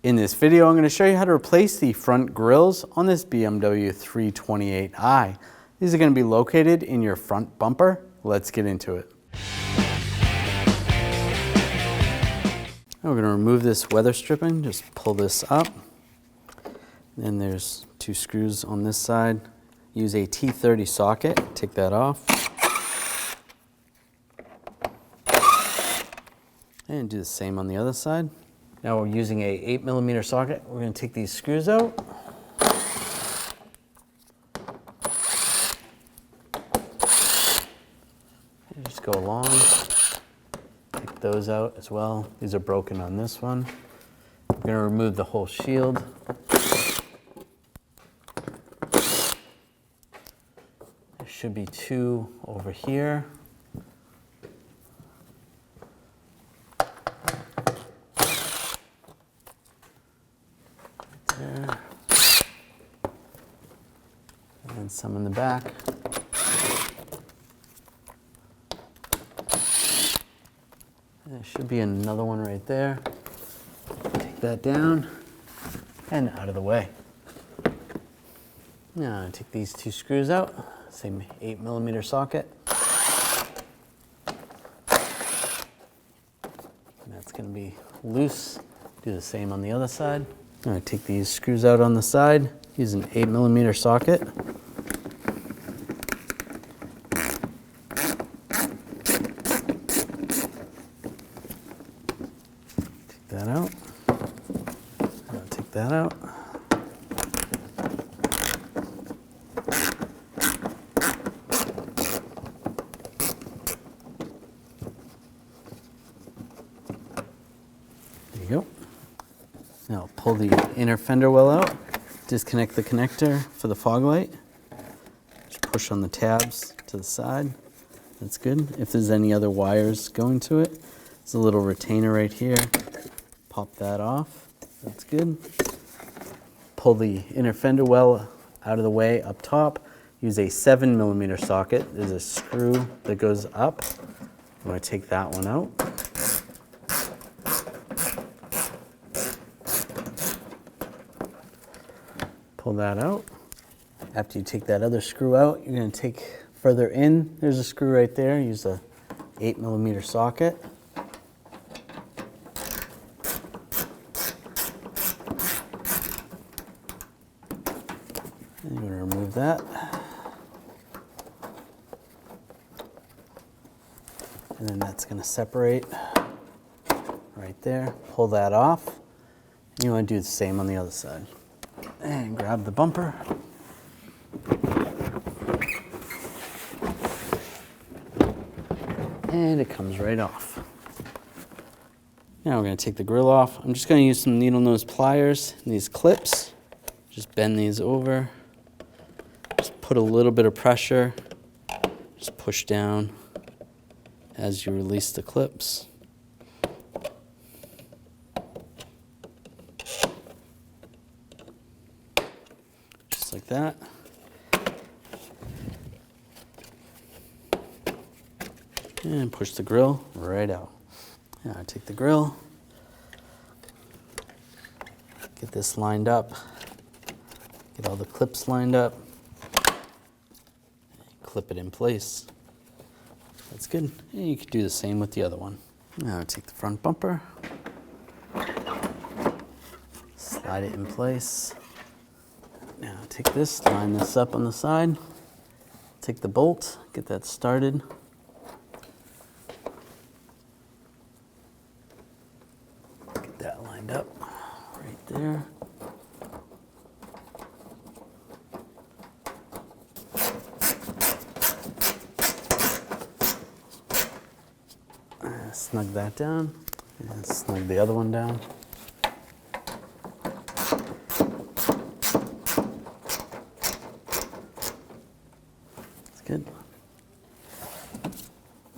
In this video, I'm going to show you how to replace the front grilles on this BMW 328i. These are going to be located in your front bumper. Let's get into it. Now we're going to remove this weather stripping. Just pull this up. Then there's two screws on this side. Use a T30 socket. Take that off. And do the same on the other side. Now we're using a 8mm socket. We're going to take these screws out. And just go along. Take those out as well. These are broken on this one. We're going to remove the whole shield. There should be two over here. There. And some in the back. There should be another one right there. Take that down and out of the way. Now take these two screws out, same 8mm socket. And that's going to be loose. Do the same on the other side. I'm going to take these screws out on the side, use an 8mm socket. Take that out. I'll take that out. There you go. Now pull the inner fender well out, disconnect the connector for the fog light, just push on the tabs to the side, that's good. If there's any other wires going to it, there's a little retainer right here, pop that off, that's good. Pull the inner fender well out of the way up top, use a 7mm socket, there's a screw that goes up, I'm going to take that one out. Pull that out. After you take that other screw out, you're going to take further in. There's a screw right there. Use a 8mm socket. And you're going to remove that. And then that's going to separate right there. Pull that off. And you want to do the same on the other side. And grab the bumper. And it comes right off. Now we're going to take the grill off. I'm just going to use some needle nose pliers and these clips. Just bend these over. Just put a little bit of pressure. Just push down as you release the clips. Like that. And push the grill right out. Now I take the grill, get this lined up, get all the clips lined up, clip it in place. That's good. And you could do the same with the other one. Now I take the front bumper, slide it in place. Now take this, line this up on the side, take the bolt, get that started. Get that lined up right there. Snug that down, and snug the other one down. Good.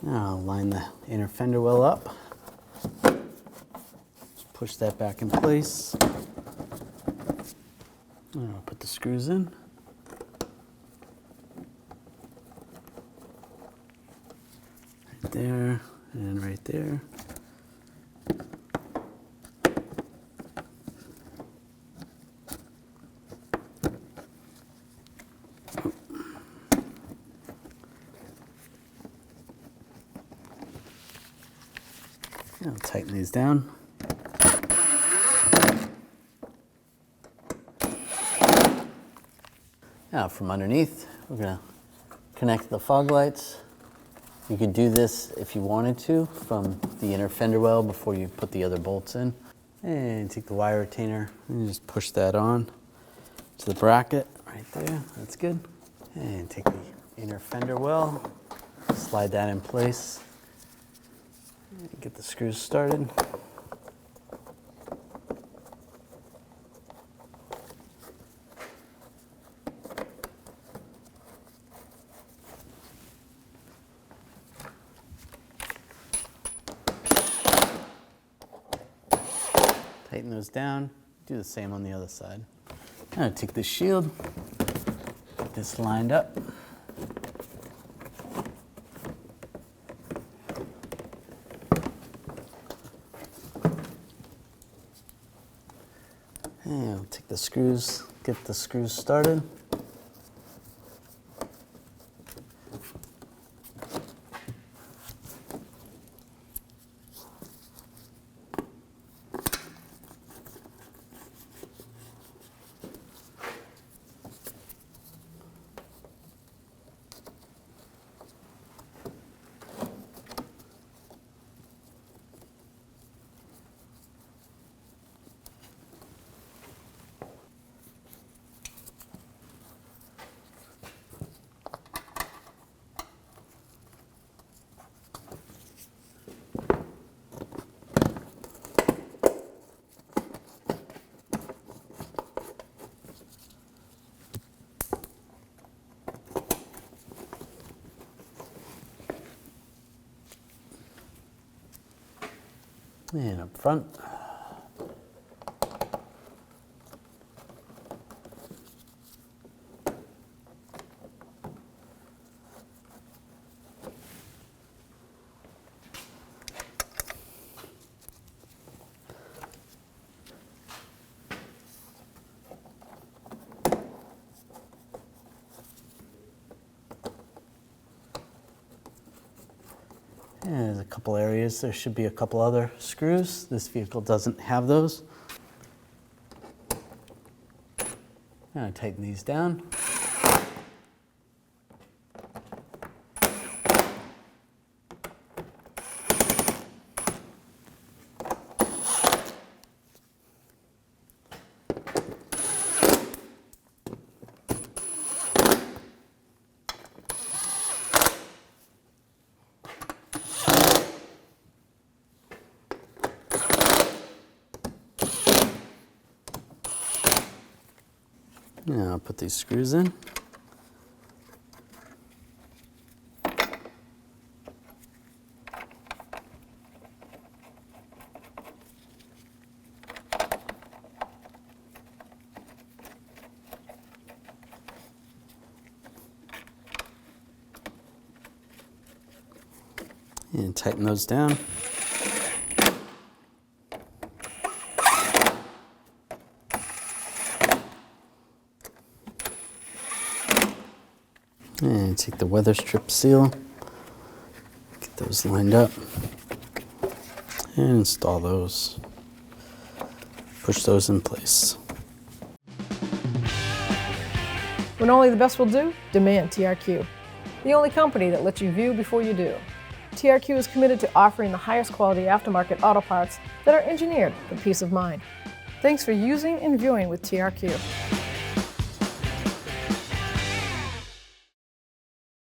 Now I'll line the inner fender well up. Just push that back in place. And I'll put the screws in. Right there and right there. I'll tighten these down. Now from underneath, we're going to connect the fog lights. You could do this if you wanted to from the inner fender well before you put the other bolts in. And take the wire retainer and just push that on to the bracket right there. That's good. And take the inner fender well, slide that in place, and get the screws started. Tighten those down, do the same on the other side. Now take the shield, get this lined up. And we'll take the screws, get the screws started. And up front. And there's a couple areas. There should be a couple other screws. This vehicle doesn't have those. I'm going to tighten these down. Now I'll put these screws in. And tighten those down. And take the weather strip seal, get those lined up, and install those. Push those in place. When only the best will do, demand TRQ. The only company that lets you view before you do. TRQ is committed to offering the highest quality aftermarket auto parts that are engineered for peace of mind. Thanks for using and viewing with TRQ.